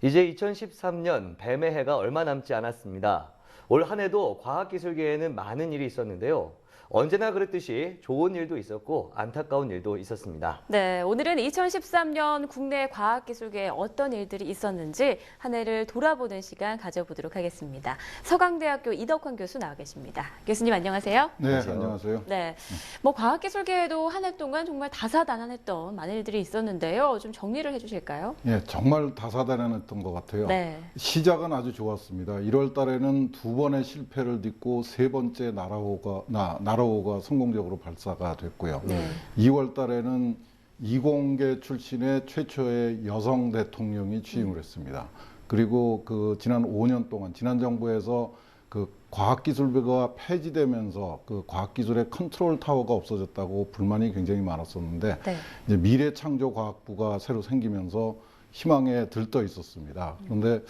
이제 2013년 뱀의 해가 얼마 남지 않았습니다. 올 한 해도 과학기술계에는 많은 일이 있었는데요. 언제나 그랬듯이 좋은 일도 있었고 안타까운 일도 있었습니다. 네, 오늘은 2013년 국내 과학기술계에 어떤 일들이 있었는지 한 해를 돌아보는 시간 가져보도록 하겠습니다. 서강대학교 이덕환 교수 나와 계십니다. 교수님 안녕하세요. 네, 안녕하세요. 네, 과학기술계에도 한 해 동안 정말 다사다난했던 많은 일들이 있었는데요. 좀 정리를 해주실까요? 예, 정말 다사다난했던 것 같아요. 네. 시작은 아주 좋았습니다. 1월 달에는 두 번의 실패를 딛고 세 번째 나라호가 성공적으로 발사가 됐고요. 네. 2월 달에는 이공계 출신의 최초의 여성 대통령이 취임을 했습니다. 그리고 그 지난 5년 동안 지난 정부에서 그 과학기술부가 폐지되면서 그 과학기술의 컨트롤 타워가 없어졌다고 불만이 굉장히 많았었는데 네. 이제 미래창조과학부가 새로 생기면서 희망에 들떠 있었습니다. 그런데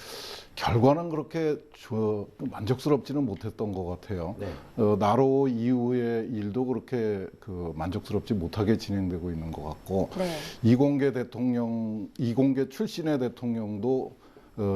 결과는 그렇게 만족스럽지는 못했던 것 같아요. 네. 나로 이후의 일도 그렇게 그 만족스럽지 못하게 진행되고 있는 것 같고, 네. 이공계 출신의 대통령도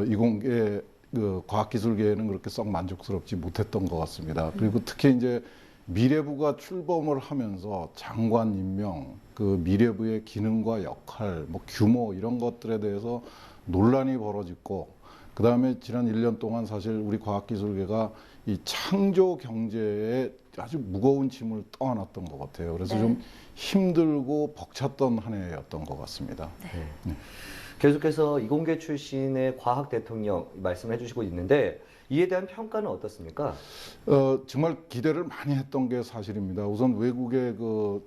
이공계 그 과학기술계에는 그렇게 썩 만족스럽지 못했던 것 같습니다. 그리고 특히 이제 미래부가 출범을 하면서 장관 임명, 그 미래부의 기능과 역할, 뭐 규모 이런 것들에 대해서 논란이 벌어지고, 그 다음에 지난 1년 동안 사실 우리 과학기술계가 이 창조 경제에 아주 무거운 짐을 떠안았던 것 같아요. 그래서 네. 좀 힘들고 벅찼던 한 해였던 것 같습니다. 네. 계속해서 이공계 출신의 과학 대통령 말씀해 주시고 있는데 이에 대한 평가는 어떻습니까? 정말 기대를 많이 했던 게 사실입니다. 우선 외국의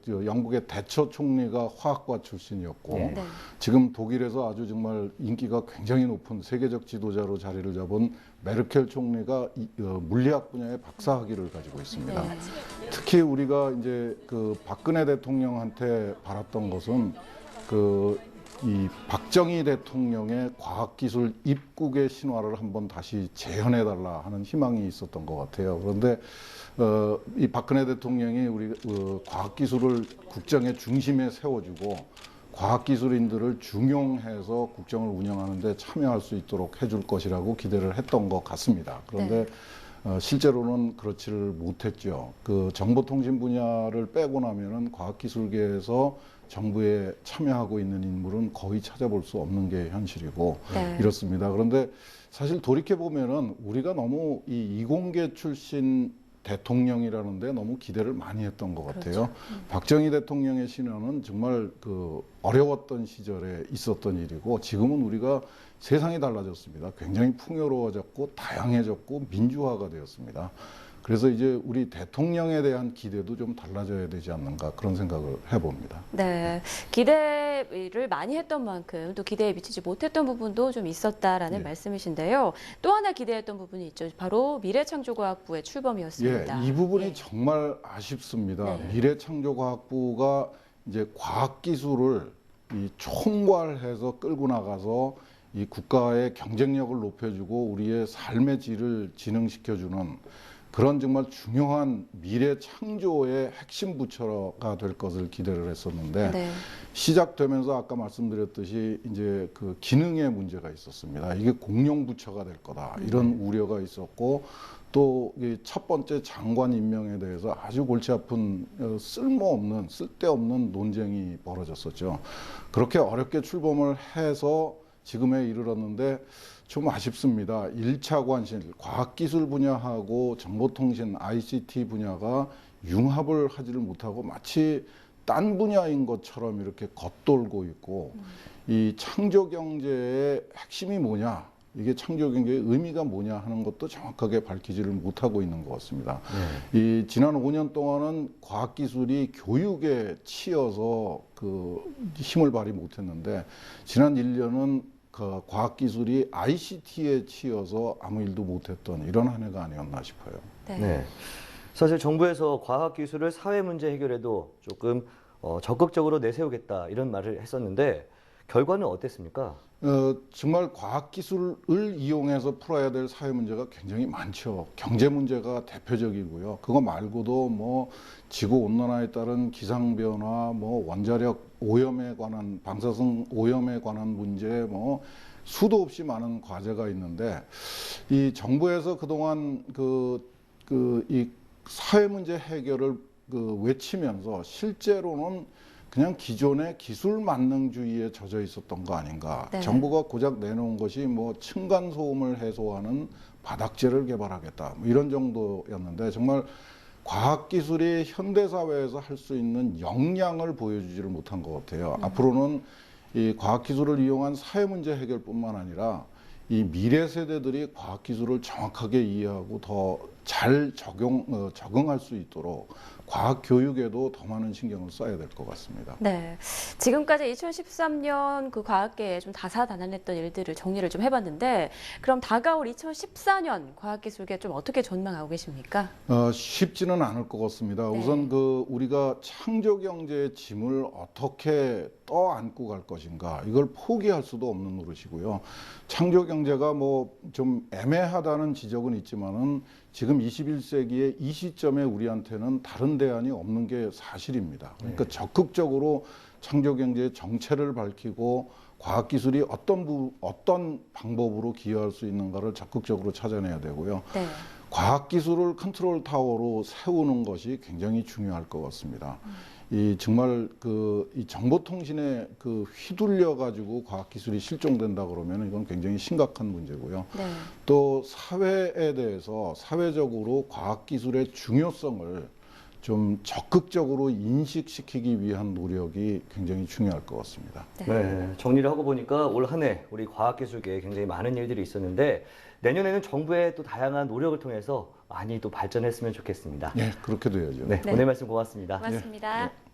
영국의 대처 총리가 화학과 출신이었고, 네. 네. 지금 독일에서 아주 정말 인기가 굉장히 높은 세계적 지도자로 자리를 잡은 메르켈 총리가 물리학 분야의 박사학위를 가지고 있습니다. 네. 특히 우리가 이제 그 박근혜 대통령한테 바랐던 것은 이 박정희 대통령의 과학기술 입국의 신화를 한번 다시 재현해달라 하는 희망이 있었던 것 같아요. 그런데 이 박근혜 대통령이 우리 과학기술을 국정의 중심에 세워주고 과학기술인들을 중용해서 국정을 운영하는 데 참여할 수 있도록 해줄 것이라고 기대를 했던 것 같습니다. 그런데 실제로는 그렇지를 못했죠. 그 정보통신 분야를 빼고 나면은 과학기술계에서 정부에 참여하고 있는 인물은 거의 찾아볼 수 없는 게 현실이고 네. 이렇습니다. 그런데 사실 돌이켜 보면은 우리가 너무 이 이공계 출신 대통령이라는데 너무 기대를 많이 했던 것 같아요. 그렇죠. 박정희 대통령의 신화는 정말 그 어려웠던 시절에 있었던 일이고 지금은 우리가 세상이 달라졌습니다. 굉장히 풍요로워졌고 다양해졌고 민주화가 되었습니다. 그래서 이제 우리 대통령에 대한 기대도 좀 달라져야 되지 않는가 그런 생각을 해봅니다. 네, 기대를 많이 했던 만큼 또 기대에 미치지 못했던 부분도 좀 있었다라는 예. 말씀이신데요. 또 하나 기대했던 부분이 있죠. 바로 미래창조과학부의 출범이었습니다. 예, 이 부분이 예. 정말 아쉽습니다. 네. 미래창조과학부가 이제 과학기술을 이 총괄해서 끌고 나가서 이 국가의 경쟁력을 높여주고 우리의 삶의 질을 진흥시켜주는 그런 정말 중요한 미래 창조의 핵심 부처가 될 것을 기대를 했었는데 네. 시작되면서 아까 말씀드렸듯이 이제 그 기능의 문제가 있었습니다. 이게 공용 부처가 될 거다 이런 우려가 있었고 또 첫 번째 장관 임명에 대해서 아주 골치 아픈 쓸데없는 논쟁이 벌어졌었죠. 그렇게 어렵게 출범을 해서 지금에 이르렀는데 좀 아쉽습니다. 1차 관실, 과학기술 분야하고 정보통신, ICT 분야가 융합을 하지를 못하고 마치 딴 분야인 것처럼 이렇게 겉돌고 있고 이 창조경제의 핵심이 뭐냐, 이게 창조경제의 의미가 뭐냐 하는 것도 정확하게 밝히지를 못하고 있는 것 같습니다. 이 지난 5년 동안은 과학기술이 교육에 치여서 그 힘을 발휘 못했는데 지난 1년은 그 과학기술이 ICT에 치여서 아무 일도 못했던 이런 한 해가 아니었나 싶어요. 네. 네. 사실 정부에서 과학기술을 사회 문제 해결에도 조금 적극적으로 내세우겠다 이런 말을 했었는데 결과는 어땠습니까? 정말 과학기술을 이용해서 풀어야 될 사회 문제가 굉장히 많죠. 경제 문제가 대표적이고요. 그거 말고도 뭐 지구 온난화에 따른 기상변화, 뭐 원자력 오염에 관한, 방사성 오염에 관한 문제, 뭐 수도 없이 많은 과제가 있는데 이 정부에서 그동안 이 사회 문제 해결을 외치면서 실제로는 그냥 기존의 기술 만능주의에 젖어 있었던 거 아닌가. 네. 정부가 고작 내놓은 것이 뭐 층간 소음을 해소하는 바닥재를 개발하겠다, 뭐 이런 정도였는데 정말 과학기술이 현대사회에서 할 수 있는 역량을 보여주지를 못한 것 같아요. 앞으로는 이 과학기술을 이용한 사회문제 해결뿐만 아니라 이 미래 세대들이 과학기술을 정확하게 이해하고 더 잘 적응할 수 있도록 과학 교육에도 더 많은 신경을 써야 될 것 같습니다. 네. 지금까지 2013년 그 과학계에 좀 다사다난했던 일들을 정리를 좀 해봤는데, 그럼 다가올 2014년 과학기술계 좀 어떻게 전망하고 계십니까? 쉽지는 않을 것 같습니다. 네. 우선 우리가 창조 경제의 짐을 어떻게 떠안고 갈 것인가, 이걸 포기할 수도 없는 노릇이고요. 창조 경제가 뭐 좀 애매하다는 지적은 있지만은 지금 21세기의 이 시점에 우리한테는 다른 대안이 없는 게 사실입니다. 그러니까 적극적으로 창조 경제의 정체를 밝히고 과학기술이 어떤 방법으로 기여할 수 있는가를 적극적으로 찾아내야 되고요. 네. 과학기술을 컨트롤 타워로 세우는 것이 굉장히 중요할 것 같습니다. 이 정말 이 정보통신에 휘둘려 가지고 과학기술이 실종된다 그러면 이건 굉장히 심각한 문제고요. 네. 또 사회에 대해서 사회적으로 과학기술의 중요성을 좀 적극적으로 인식시키기 위한 노력이 굉장히 중요할 것 같습니다. 네, 정리를 하고 보니까 올 한 해 우리 과학기술계에 굉장히 많은 일들이 있었는데 내년에는 정부의 또 다양한 노력을 통해서 많이 또 발전했으면 좋겠습니다. 네, 그렇게 돼야죠. 네, 네. 오늘 말씀 고맙습니다. 고맙습니다. 예.